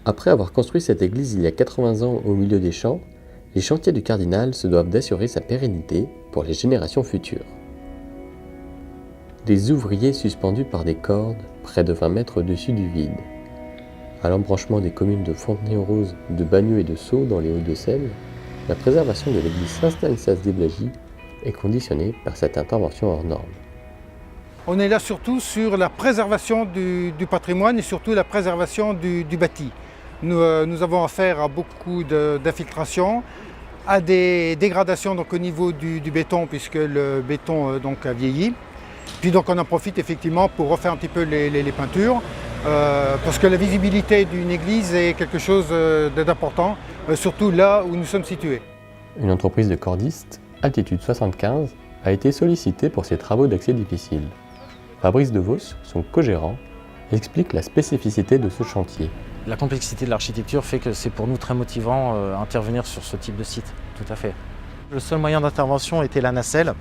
Après avoir construit cette église il y a 80 ans au milieu des champs, les chantiers du cardinal se doivent d'assurer sa pérennité pour les générations futures. Des ouvriers suspendus par des cordes, près de 20 mètres au-dessus du vide. À l'embranchement des communes de Fontenay-aux-Roses, de Bagneux et de Sceaux dans les Hauts-de-Seine, la préservation de l'église Saint-Stanislas-des-Blagies est conditionnée par cette intervention hors norme. On est là surtout sur la préservation du patrimoine et surtout la préservation du bâti. Nous avons affaire à beaucoup d'infiltrations, à des dégradations donc, au niveau du béton puisque le béton donc, a vieilli. Puis donc on en profite effectivement pour refaire un petit peu les peintures parce que la visibilité d'une église est quelque chose d'important, surtout là où nous sommes situés. Une entreprise de cordistes, Altitude 75, a été sollicitée pour ces travaux d'accès difficiles. Fabrice Devos, son co-gérant, explique la spécificité de ce chantier. La complexité de l'architecture fait que c'est pour nous très motivant d'intervenir sur ce type de site, tout à fait. Le seul moyen d'intervention était la nacelle,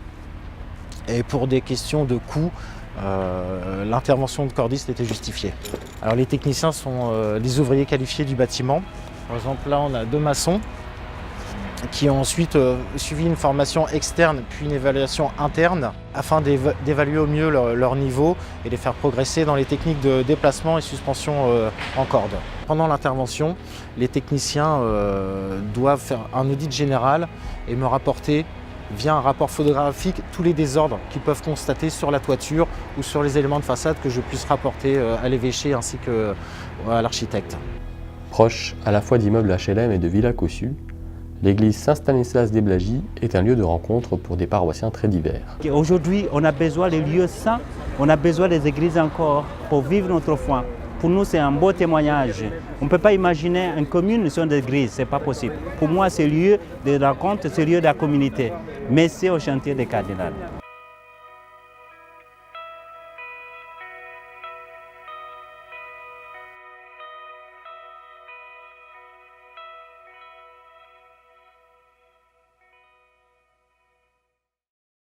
et pour des questions de coût, l'intervention de cordistes était justifiée. Alors les techniciens sont les ouvriers qualifiés du bâtiment. Par exemple là on a 2 maçons qui ont ensuite suivi une formation externe puis une évaluation interne afin d'évaluer au mieux leur niveau et les faire progresser dans les techniques de déplacement et suspension en corde. Pendant l'intervention, les techniciens doivent faire un audit général et me rapporter via un rapport photographique tous les désordres qu'ils peuvent constater sur la toiture ou sur les éléments de façade que je puisse rapporter à l'évêché ainsi qu'à l'architecte. Proche à la fois d'immeubles HLM et de villas cossues, l'église Saint-Stanislas-des-Blagies est un lieu de rencontre pour des paroissiens très divers. Aujourd'hui, on a besoin des lieux saints, on a besoin des églises encore pour vivre notre foi. Pour nous, c'est un beau témoignage. On ne peut pas imaginer une commune sans église, ce n'est pas possible. Pour moi, c'est lieu de rencontre, c'est lieu de la communauté. Mais c'est au chantier des cardinals.